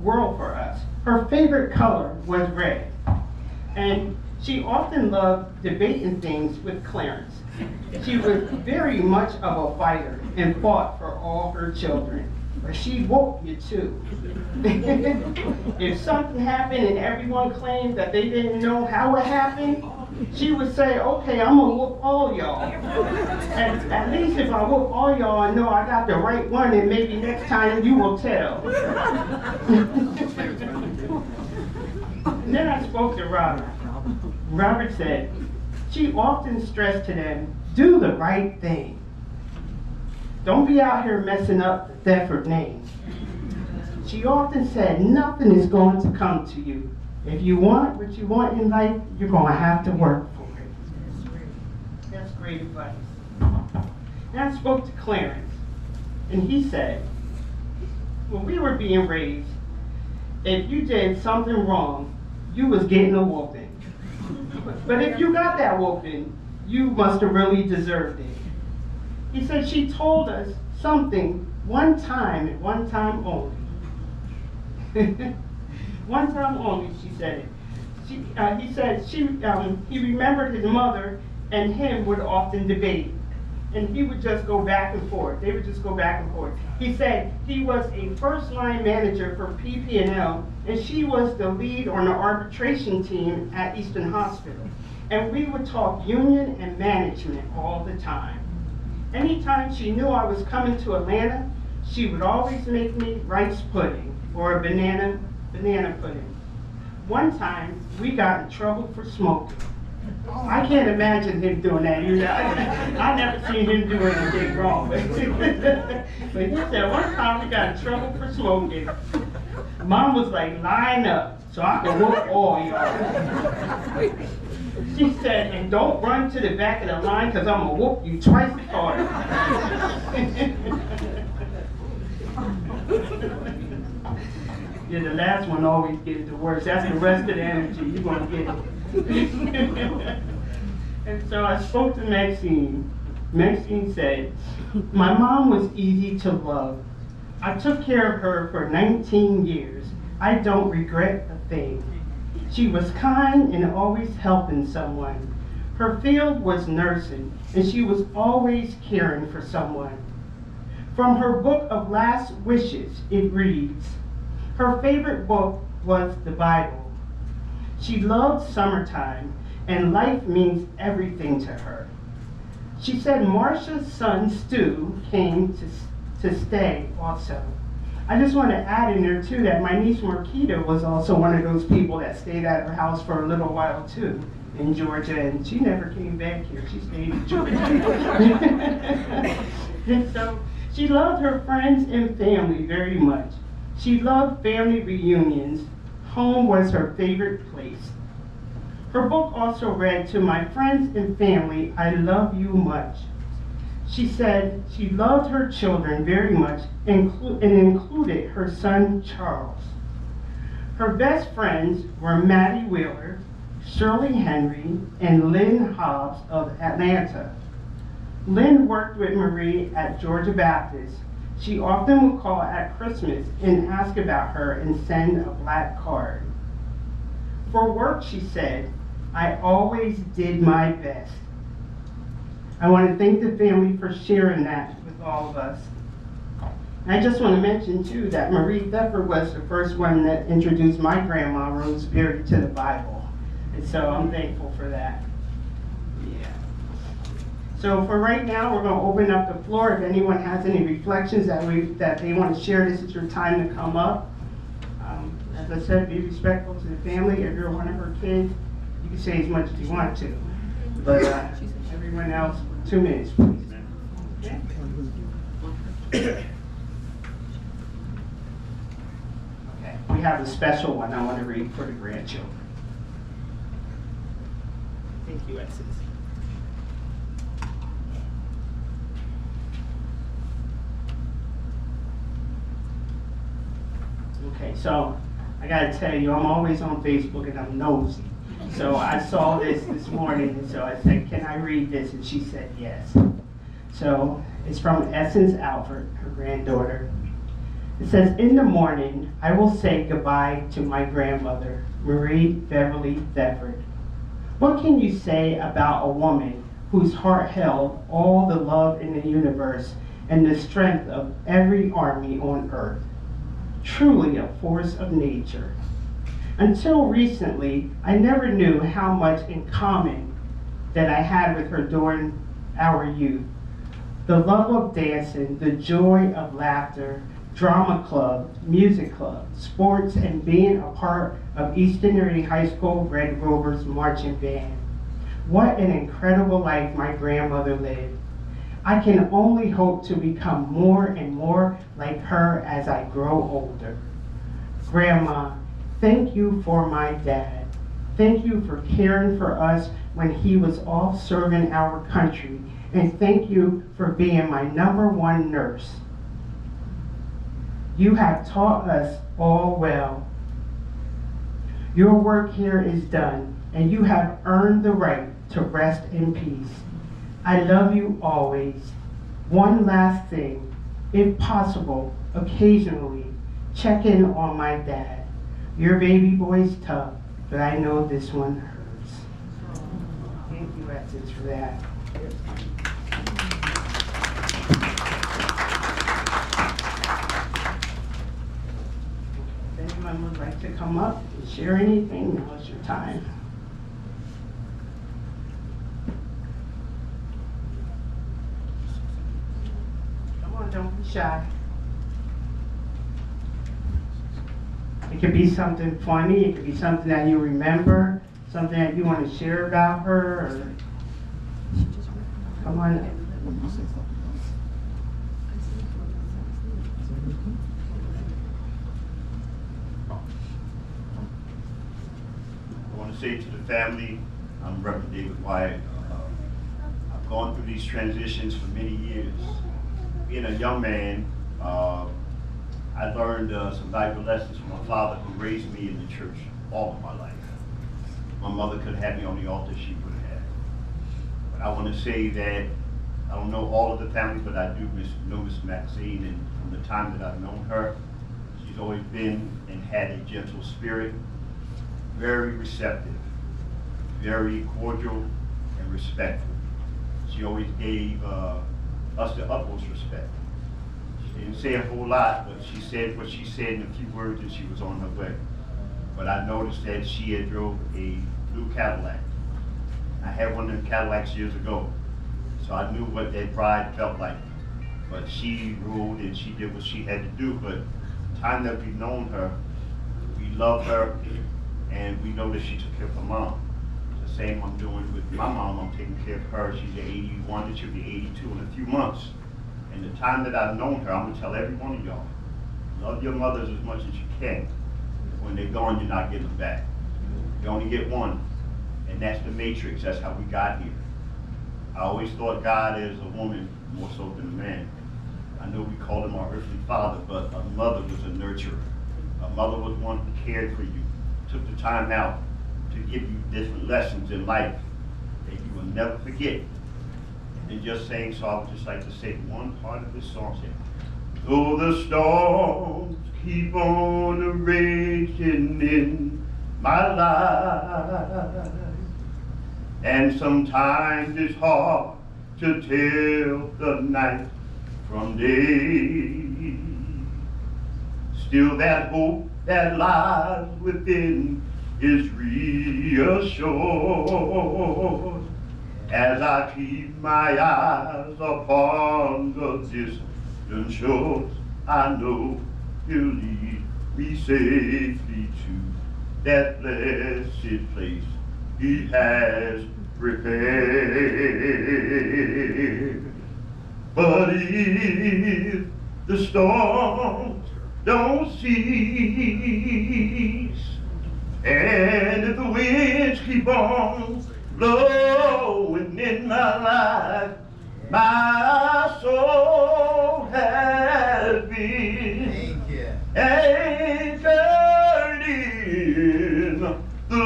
world for us. Her favorite color was red, and she often loved debating things with Clarence. She was very much of a fighter and fought for all her children. But she woke you too. If something happened and everyone claimed that they didn't know how it happened, she would say, okay, I'm gonna whoop all y'all. And at least if I whoop all y'all, I know I got the right one, and maybe next time you will tell. And then I spoke to Robert. Robert said, she often stressed to them, do the right thing. Don't be out here messing up the Theadford name. She often said, nothing is going to come to you. If you want what you want in life, you're going to have to work for it. That's great advice. Now I spoke to Clarence, and he said, when we were being raised, if you did something wrong, you was getting a whooping. But if you got that whooping, you must have really deserved it. He said she told us something one time and one time only. One time only, she said it. He said he remembered his mother and him would often debate. And he would just go back and forth. They would just go back and forth. He said he was a first-line manager for PP&L, and she was the lead on the arbitration team at Eastern Hospital. And we would talk union and management all the time. Anytime she knew I was coming to Atlanta, she would always make me rice pudding or a banana pudding. One time, we got in trouble for smoking. I can't imagine him doing that. I never seen him do anything wrong. But he said one time we got in trouble for smoking. Mom was like, line up so I can whoop all y'all. She said, and don't run to the back of the line because I'm going to whoop you twice as hard. Yeah, the last one always gets the worst. That's the rest of the energy. You're going to get it. And so I spoke to Maxine. Maxine said, my mom was easy to love. I took care of her for 19 years. I don't regret a thing. She was kind and always helping someone. Her field was nursing, and she was always caring for someone. From her book of last wishes, it reads, her favorite book was the Bible. She loved summertime, and life means everything to her. She said Marcia's son, Stu, came to stay also. I just want to add in there, too, that my niece Marquita was also one of those people that stayed at her house for a little while, too, in Georgia, and she never came back here. She stayed in Georgia. And so she loved her friends and family very much. She loved family reunions. Home was her favorite place. Her book also read, to my friends and family, I love you much. She said she loved her children very much and included her son, Charles. Her best friends were Maddie Wheeler, Shirley Henry, and Lynn Hobbs of Atlanta. Lynn worked with Marie at Georgia Baptist. She often would call at Christmas and ask about her and send a black card. For work, she said, I always did my best. I want to thank the family for sharing that with all of us. And I just want to mention, too, that Marie Theadford was the first one that introduced my grandma, Rosemary, to the Bible. And so I'm thankful for that. Yeah. So for right now, we're going to open up the floor. If anyone has any reflections that they want to share, this is your time to come up. As I said, be respectful to the family. If you're one of her kids, you can say as much as you want to. But everyone else, 2 minutes, please. Okay. Okay. We have a special one I want to read for the grandchildren. Thank you, Exes. Okay, so I gotta tell you, I'm always on Facebook and I'm nosy. So I saw this morning, and so I said, can I read this? And she said yes. So it's from Essence Alford, her granddaughter. It says, in the morning, I will say goodbye to my grandmother, Marie Beverly Theadford. What can you say about a woman whose heart held all the love in the universe and the strength of every army on earth? Truly a force of nature. Until recently, I never knew how much in common that I had with her during our youth. The love of dancing, the joy of laughter, drama club, music club, sports, and being a part of Eastern Area High School Red Rovers marching band. What an incredible life my grandmother lived. I can only hope to become more and more like her as I grow older. Grandma, thank you for my dad. Thank you for caring for us when he was off serving our country. And thank you for being my #1 nurse. You have taught us all well. Your work here is done, and you have earned the right to rest in peace. I love you always. One last thing, if possible, occasionally, check in on my dad. Your baby boy's tough, but I know this one hurts. Thank you, Essence, for that. If anyone would like to come up and share anything, now's your time. Come on, don't be shy. It could be something funny, it could be something that you remember, something that you want to share about her, or come on. I want to say to the family, I'm Reverend David Wyatt. I've gone through these transitions for many years. Being a young man, I learned some valuable lessons from my father, who raised me in the church all of my life. My mother could have me on the altar, she would have. But I want to say that I don't know all of the family, but I do know Miss Maxine, and from the time that I've known her, she's always been and had a gentle spirit, very receptive, very cordial and respectful. She always gave us the utmost respect. She didn't say a whole lot, but she said what she said in a few words, and she was on her way. But I noticed that she had drove a blue Cadillac. I had one of them Cadillacs years ago, so I knew what that bride felt like. But she ruled and she did what she had to do. But the time that we've known her, we love her, and we know that she took care of her mom. The same I'm doing with my mom. I'm taking care of her. She's 81, and she'll be 82 in a few months. And the time that I've known her, I'm gonna tell every one of y'all, love your mothers as much as you can. When they're gone, you're not getting them back. You only get one, and that's the matrix. That's how we got here. I always thought God is a woman more so than a man. I know we call him our earthly father, but a mother was a nurturer. A mother was one who cared for you, took the time out to give you different lessons in life that you will never forget. And just saying, so I would just like to say one part of this song here. Though the storms keep on raging in my life, and sometimes it's hard to tell the night from day, still that hope that lies within is reassured as I keep my eyes upon the distant shores. I know he'll lead me safely to that blessed place he has prepared. But if the storms don't cease, and if the winds keep on blowing in my life, my soul has been anchored in the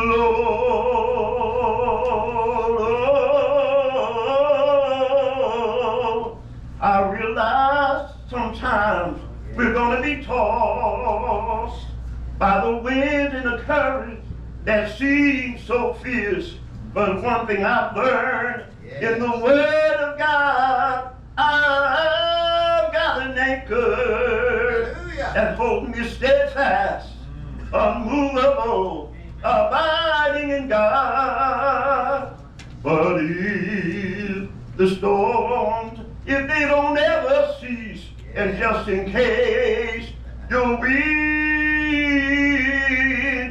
Lord. I realize sometimes we're gonna be taught by the wind and the current that seems so fierce. But one thing I've learned in the Word of God, I've got an anchor that holds me steadfast, unmovable, abiding in God. But if the storms, if they don't ever cease, and just in case your wind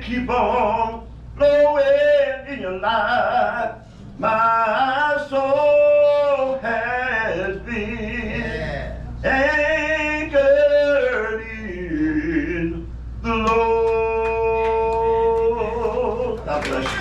keep on blowing in your life, my soul has been anchored in the Lord. God bless you.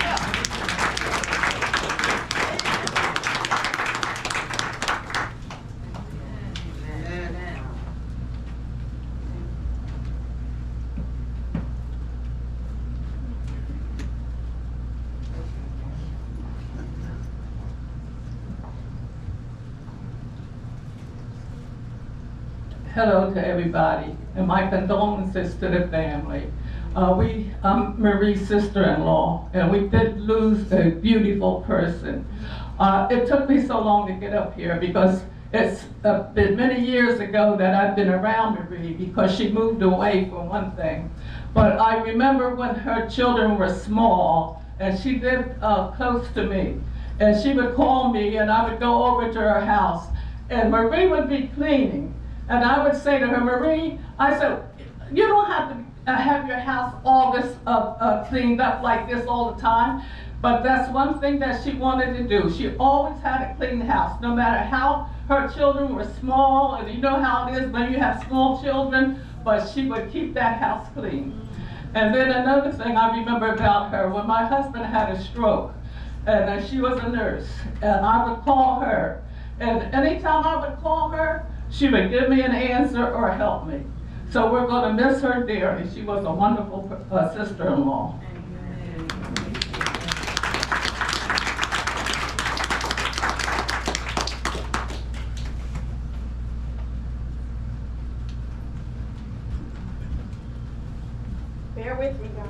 Hello to everybody, and my condolences to the family. I'm Marie's sister-in-law, and we did lose a beautiful person. It took me so long to get up here because it's been many years ago that I've been around Marie because she moved away for one thing. But I remember when her children were small, and she lived close to me. And she would call me, and I would go over to her house, and Marie would be cleaning. And I would say to her, Marie, I said, you don't have to have your house all this cleaned up like this all the time. But that's one thing that she wanted to do. She always had a clean house, no matter how her children were small. And you know how it is when you have small children, but she would keep that house clean. And then another thing I remember about her, when my husband had a stroke, and she was a nurse, and I would call her. And anytime I would call her, she would give me an answer or help me. So we're going to miss her dearly. She was a wonderful sister-in-law. Bear with me, guys.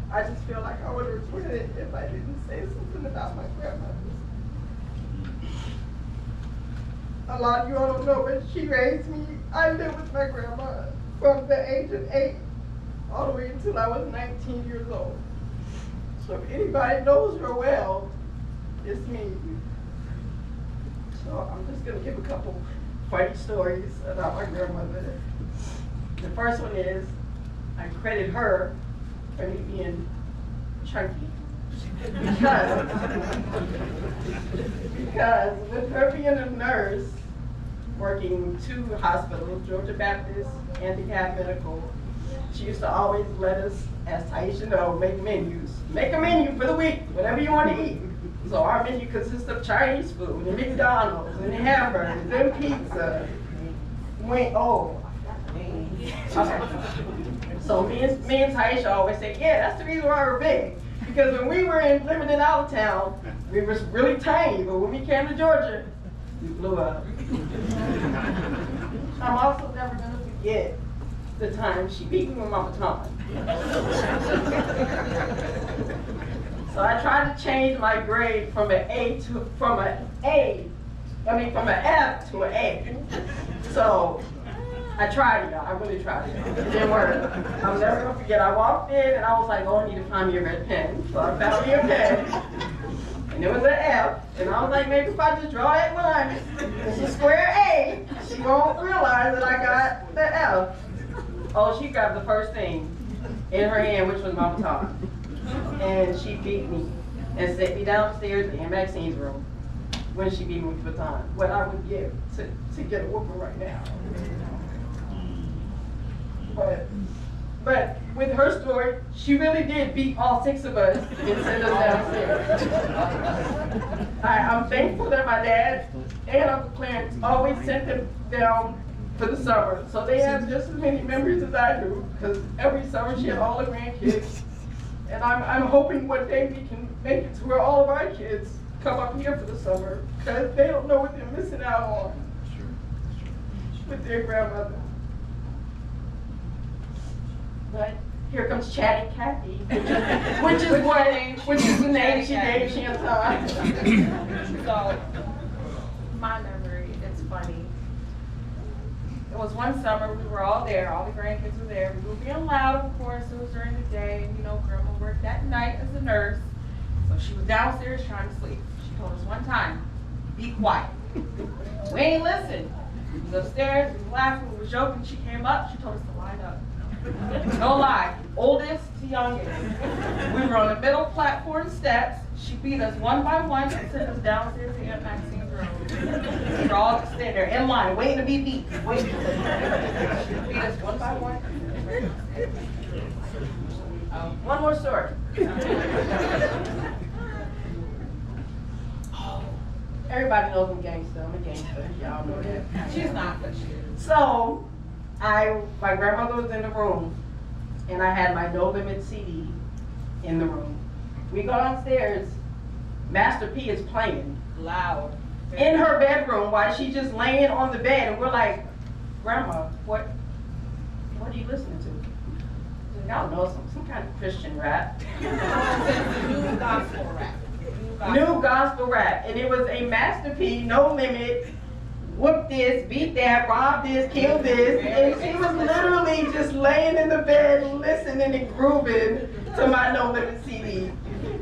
I just feel like I would regret it if I didn't say something about my grandmother. A lot of you all don't know, but she raised me. I lived with my grandma from the age of 8 all the way until I was 19 years old. So if anybody knows her well, it's me. So I'm just going to give a couple funny stories about my grandmother. The first one is, I credit her for me being chunky. Because with her being a nurse, working 2 hospitals, Georgia Baptist and DeKalb Medical, she used to always let us, as Taisha know, make menus. Make a menu for the week, whatever you want to eat. So our menu consists of Chinese food, and McDonald's, and hamburgers, and pizza. Okay. So me and Taisha always say, yeah, that's the reason why we're big. Because when we were living in our town, we were really tiny, but when we came to Georgia, we blew up. I'm also never gonna forget the time she beat me with Mama Tom. So I tried to change my grade from an F to an A. So I tried it, y'all. I really tried it. It didn't work. I'm never gonna forget. I walked in and I was like, oh, I need to find me a red pen. So I found me a pen. And it was an F. And I was like, maybe if I just draw that line, it's a square A, she won't realize that I got the F. Oh, she grabbed the first thing in her hand, which was Mama Tom. And she beat me and set me downstairs in Maxine's room when she beat me with the baton. What I would give to get a whooping right now. But with her story, she really did beat all 6 of us and send us downstairs. I'm thankful that my dad and Uncle Clarence always sent them down for the summer. So they have just as many memories as I do, because every summer she had all the grandkids. And I'm hoping one day we can make it to where all of our kids come up here for the summer because they don't know what they're missing out on with their grandmother. But here comes Chatty Cathy, which is the name she gave Chantal. So, my memory, it's funny. It was one summer, we were all there, all the grandkids were there. We were being loud, of course, it was during the day, and you know, Grandma worked that night as a nurse. So she was downstairs trying to sleep. She told us one time, be quiet. We ain't listened. We was upstairs, we was laughing, we was joking. She came up, she told us to line up. No lie, oldest to youngest. We were on the middle platform steps. She beat us one by one and sent us downstairs to Aunt Maxine's room. We were all just standing there in line, waiting to be beat. She beat us one by one. One more story. Everybody knows I'm gangster. I'm a gangster. Y'all know that. She's not, but she is. So, my grandmother was in the room, and I had my No Limit CD in the room. We go downstairs, Master P is playing Loud. in her bedroom while she's just laying on the bed, and we're like, Grandma, what are you listening to? Y'all know some kind of Christian rap. New gospel rap. New gospel rap, and it was a Master P, No Limit, whoop this, beat that, rob this, kill this, and she was literally just laying in the bed listening and grooving to my No Limit CD.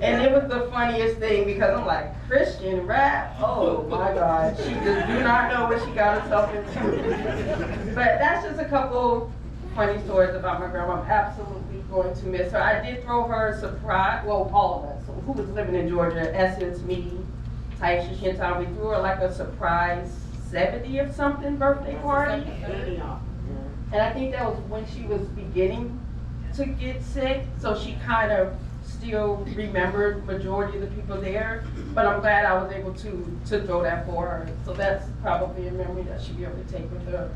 And it was the funniest thing because I'm like, Christian rap? Oh my God, she just do not know what she got herself into. But that's just a couple funny stories about my grandma. I'm absolutely going to miss her. I did throw her a surprise, well, all of us who was living in Georgia, Essence, me, Taisha, Chantal, we threw her like a surprise 70th something birthday party. And I think that was when she was beginning to get sick, so she kind of still remembered majority of the people there. But I'm glad I was able to throw that for her. So that's probably a memory that she'll be able to take with her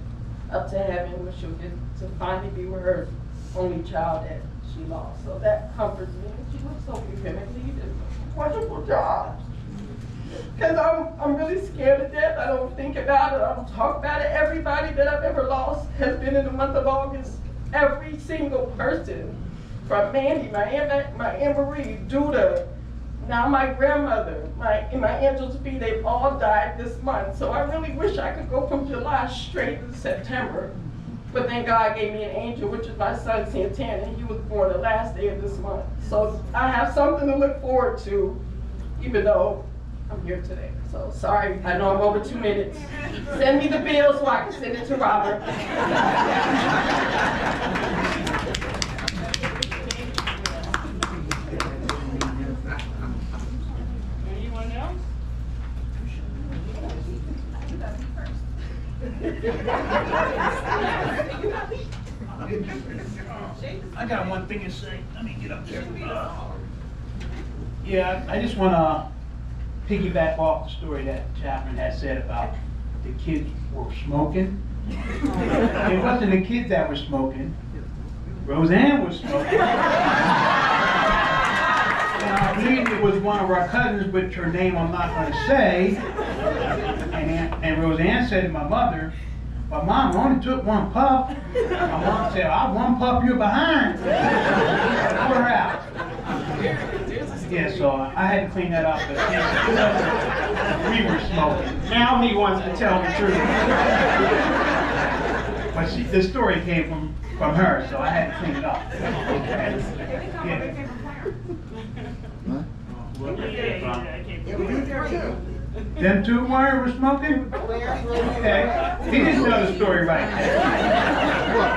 up to heaven, where she'll get to finally be with her only child that she lost. So that comforts me. She looks so beautiful. You did a wonderful job. Because I'm really scared to death. I don't think about it. I don't talk about it. Everybody that I've ever lost has been in the month of August. Every single person. From Mandy, my Aunt Marie, Duda, now my grandmother, my Aunt Josephine, they've all died this month. So I really wish I could go from July straight to September. But then God gave me an angel, which is my son Santana, and he was born the last day of this month. So I have something to look forward to, even though I'm here today. So sorry, I know I'm over 2 minutes. Send me the bill so I can send it to Robert. Anyone else? I got one thing to say. Let me get up there. Yeah, I just want to piggyback off the story that Chapman has said about the kids were smoking. It wasn't the kids that were smoking. Roseanne was smoking. And I believe it was one of our cousins, which her name I'm not going to say. And Roseanne said to my mother, "But Mom, I only took one puff." My mom said, "I'll one puff you behind." Put her out. Yeah, so I had to clean that up, but we were smoking. Now he wants to tell the truth. But the story came from her, so I had to clean it up. Yeah. Them two were smoking? Okay. He didn't know the story right. What?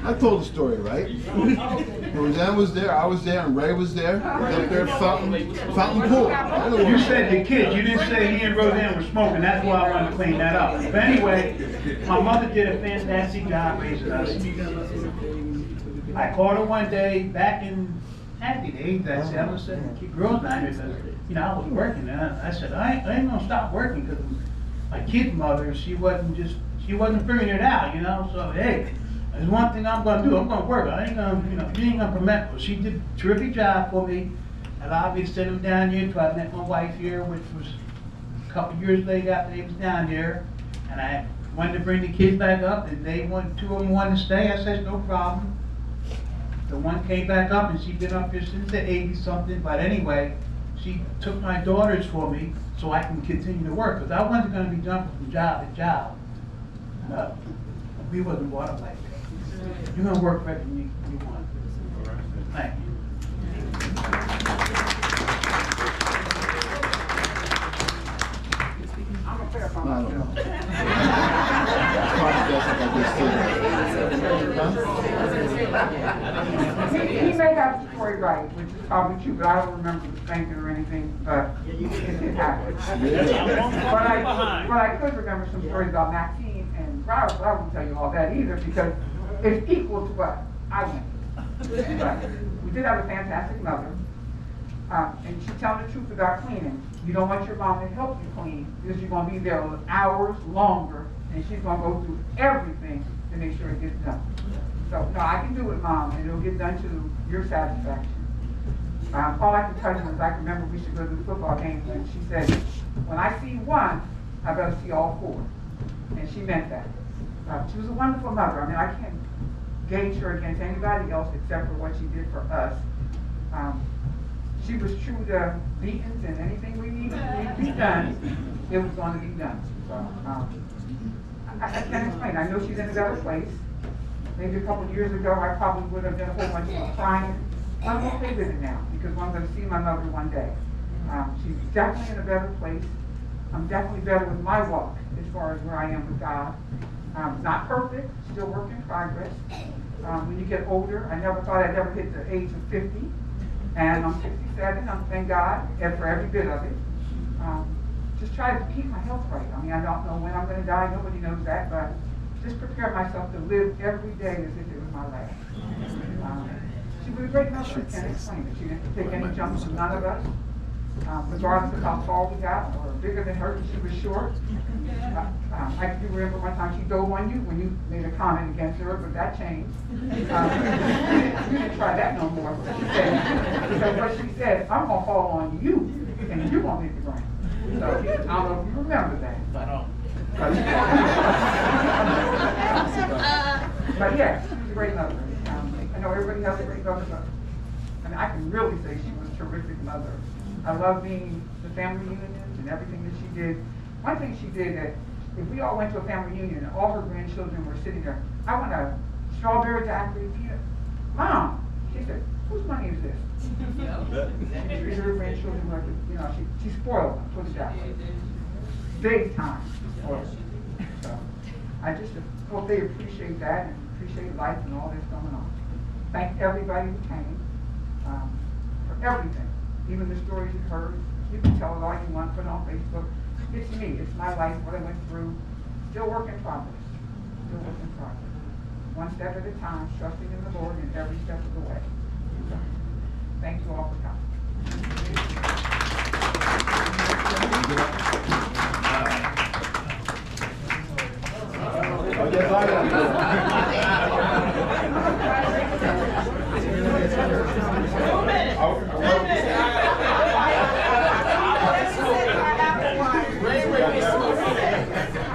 I told the story, right? Roseanne was there, I was there, and Ray was there. We were up there at Fountain Pool. You said the kids, you didn't say he and Roseanne were smoking, that's why I wanted to clean that up. But anyway, my mother did a fantastic job raising us. I called her one day, back in happy days, I said, I'm gonna keep girls down here, because, you know, I was working, and I said, I ain't gonna stop working, because my kid's mother, she wasn't figuring it out, you know, so hey, there's one thing I'm gonna do, I'm gonna work, I ain't gonna, you know, she ain't gonna permit, but she did a terrific job for me. I allowed me to send them down here until I met my wife here, which was a couple years later after they was down there. And I wanted to bring the kids back up, and two of them wanted to stay. I said, no problem. The one came back up, and she's been up here since the 80-something, but anyway, she took my daughters for me so I can continue to work, because I wasn't going to be jumping from job to job. No, we wasn't brought up like that. You're going to work for everything you want. Thank you. I'm a fair I don't know. He may have the story right, which is probably true, but I don't remember the spanking or anything, but it happened. But I could remember some stories about Maxine and Robert, but I won't tell you all that either, because it's equal to what I went through. But we did have a fantastic mother, and she telling the truth about cleaning. You don't want your mom to help you clean, because you're gonna be there hours longer, and she's gonna go through everything to make sure it gets done. So, no, I can do it, Mom, and it'll get done to your satisfaction. All I can tell you is I can remember we should go to the football game, and she said, when I see one, I better see all four. And she meant that. She was a wonderful mother. I mean, I can't gauge her against anybody else except for what she did for us. She was true to beatings, and anything we needed to be done, it was going to be done. So, I can't explain. I know she's in a better place. Maybe a couple of years ago, I probably would have done a whole bunch of crying. I'm okay with it now, because I'm going to see my mother one day. She's definitely in a better place. I'm definitely better with my walk as far as where I am with God. Not perfect, still work in progress. When you get older, I never thought I'd ever hit the age of 50. And I'm 67, I'm thank God for every bit of it. Just try to keep my health right. I mean, I don't know when I'm going to die, nobody knows that, but just prepare myself to live every day as if it was my last. She was a great mother, I can't explain it. She didn't take any jumps from none of us. Regardless of how tall we got, or bigger than her, she was short. I do remember one time she dove on you when you made a comment against her, but that changed. You didn't try that no more. She said, because what she said, I'm going to fall on you, and you're going to hit the ground. So, I don't know if you remember that. I don't. But yeah, she was a great mother. I know everybody has a great mother, but I mean, I can really say she was a terrific mother. I love being the family reunions and everything that she did. One thing she did that if we all went to a family reunion and all her grandchildren were sitting there, I want a strawberry daiquiri peanut. Mom, she said, whose money is this? She treated her grandchildren like, she spoiled them, put it that way. Big time spoiled them. So I just hope they appreciate that and appreciate life and all that's going on. Thank everybody who came for everything. Even the stories you heard, you can tell it all you want, put it on Facebook. It's me, it's my life, what I went through. Still work in progress. Still work in progress. One step at a time, trusting in the Lord in every step of the way. So, thank you all for coming.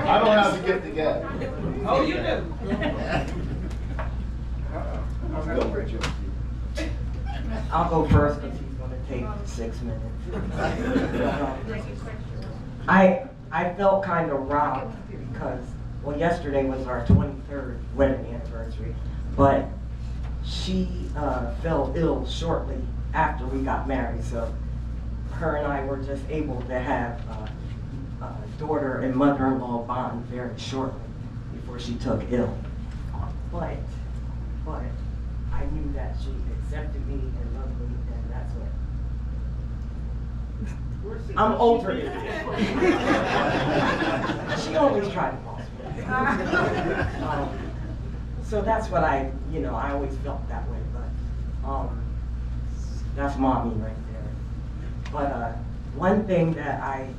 I don't have to get the gas. Oh, you do. I'll go first because he's going to take 6 minutes. I felt kind of robbed because, well, yesterday was our 23rd wedding anniversary, but she fell ill shortly after we got married, so her and I were just able to have daughter and mother-in-law bond very shortly before she took ill. But I knew that she accepted me and loved me, and that's what. I'm older than her. She always tried to boss me. So that's what I always felt that way, but that's mommy right there. But one thing that I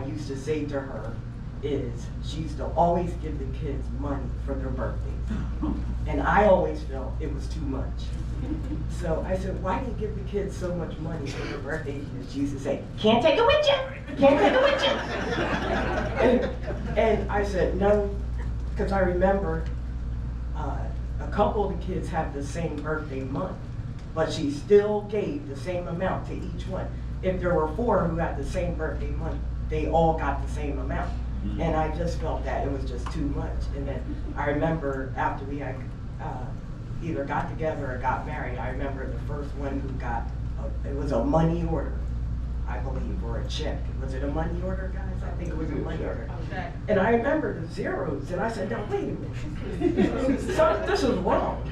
used to say to her is she used to always give the kids money for their birthdays. And I always felt it was too much. So I said, why do you give the kids so much money for their birthdays? And she used to say, can't take it with you, can't take it with you. And I said, no, because I remember a couple of the kids have the same birthday month, but she still gave the same amount to each one. If there were 4 who had the same birthday month, they all got the same amount. And I just felt that it was just too much. And then I remember after we had either got together or got married, I remember the first one who got, it was a money order, I believe, or a check. Was it a money order, guys? I think it was a money order. Okay. And I remember the zeros, and I said, now wait a minute, this is wrong.